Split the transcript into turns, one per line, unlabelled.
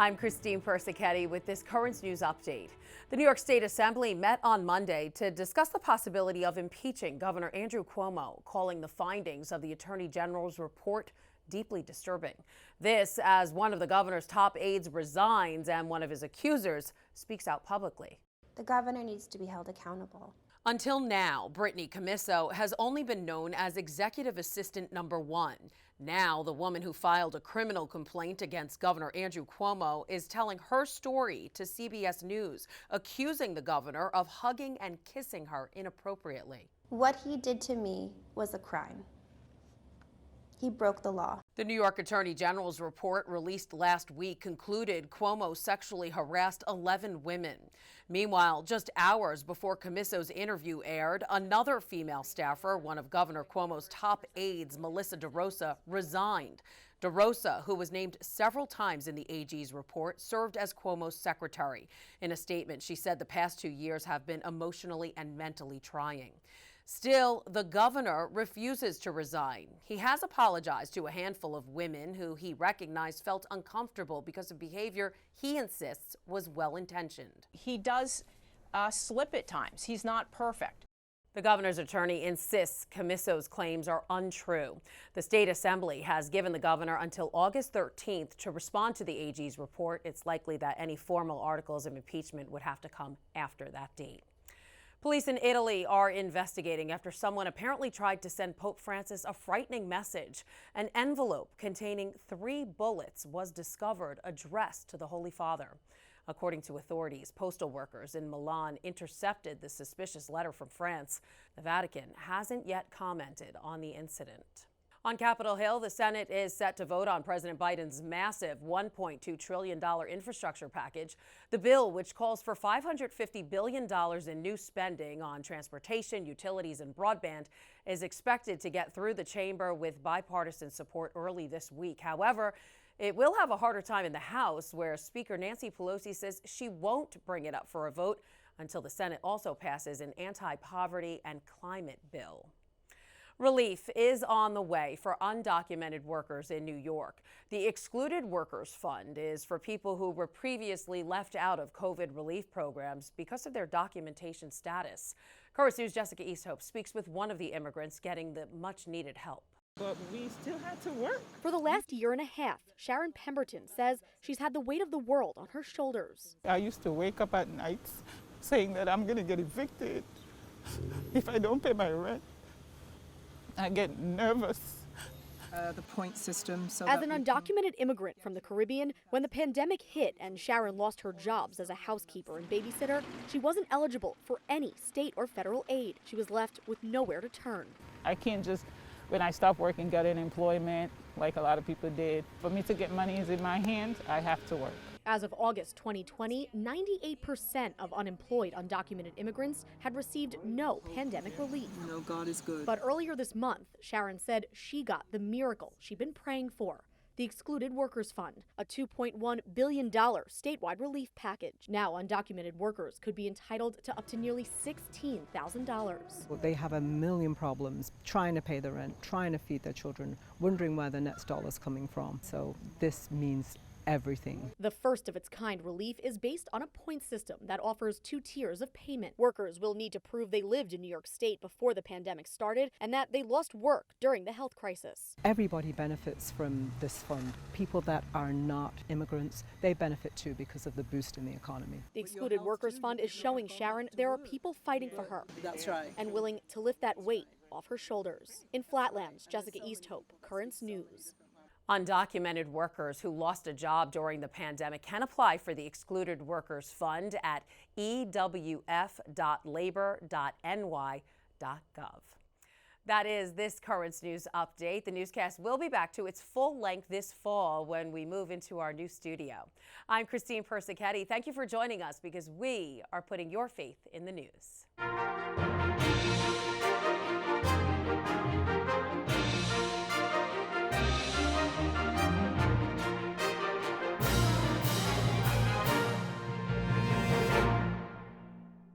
I'm Christine Persichetti with this Currents News update. The New York State Assembly met on Monday to discuss the possibility of impeaching Governor Andrew Cuomo, calling the findings of the Attorney General's report deeply disturbing. This as one of the governor's top aides resigns and one of his accusers speaks out publicly.
The governor needs to be held accountable.
Until now, BRITTANY COMMISSO has only been known as Executive Assistant Number 1. Now, the woman who filed a criminal complaint against Governor Andrew Cuomo is telling her story to CBS News, accusing the governor of hugging and kissing her inappropriately.
What he did to me was a crime. He broke the law.
The New York Attorney General's report released last week concluded Cuomo sexually harassed 11 women. Meanwhile, just hours before COMMISSO's interview aired, another female staffer, one of Governor Cuomo's top aides, Melissa DeRosa, resigned. DeRosa, who was named several times in the AG's report, served as Cuomo's secretary. In a statement, she said the past 2 years have been emotionally and mentally trying. Still, the governor refuses to resign. He has apologized to a handful of women who he recognized felt uncomfortable because of behavior he insists was well-intentioned.
He does slip at times. He's not perfect.
The governor's attorney insists COMMISSO's claims are untrue. The state assembly has given the governor until August 13th to respond to the AG's report. It's likely that any formal articles of impeachment would have to come after that date. Police in Italy are investigating after someone apparently tried to send Pope Francis a frightening message. An envelope containing 3 bullets was discovered addressed to the Holy Father. According to authorities, postal workers in Milan intercepted the suspicious letter from France. The Vatican hasn't yet commented on the incident. On Capitol Hill, the Senate is set to vote on President Biden's massive $1.2 trillion infrastructure package. The bill, which calls for $550 billion in new spending on transportation, utilities, and broadband, is expected to get through the chamber with bipartisan support early this week. However, it will have a harder time in the House, where Speaker Nancy Pelosi says she won't bring it up for a vote until the Senate also passes an anti-poverty and climate bill. Relief is on the way for undocumented workers in New York. The Excluded Workers Fund is for people who were previously left out of COVID relief programs because of their documentation status. Currents News' Jessica Easthope speaks with one of the immigrants getting the much-needed help.
But we still had to work.
For the last year and a half, Sharon Pemberton says she's had the weight of the world on her shoulders.
I used to wake up at nights saying that I'm going to get evicted if I don't pay my rent. I get nervous.
The point system.
As an undocumented immigrant from the Caribbean, when the pandemic hit and Sharon lost her jobs as a housekeeper and babysitter, she wasn't eligible for any state or federal aid. She was left with nowhere to turn.
I can't just, when I stop working, get unemployment like a lot of people did. For me to get money in my hand, I have to work.
As of August 2020, 98% of unemployed undocumented immigrants had received no pandemic relief.
You know, God is good.
But earlier this month, Sharon said she got the miracle she'd been praying for. The Excluded Workers Fund, a $2.1 billion statewide relief package. Now undocumented workers could be entitled to up to nearly $16,000.
They have a million problems trying to pay the rent, trying to feed their children, wondering where the next dollar's coming from. So this means everything.
The first of its kind relief is based on a point system that offers 2 tiers of payment. Workers will need to prove they lived in New York State before the pandemic started and that they lost work during the health crisis.
Everybody benefits from this fund. People that are not immigrants, they benefit too because of the boost in the economy.
The Excluded Workers Fund is showing Sharon there are people fighting for her.
That's right.
And willing to lift that weight off her shoulders. In Flatlands, Jessica Easthope, Currents News.
Undocumented workers who lost a job during the pandemic can apply for the Excluded Workers Fund at ewf.labor.ny.gov. That is this Currents News update. The newscast will be back to its full length this fall when we move into our new studio. I'm Christine Persichetti. Thank you for joining us because we are putting your faith in the news.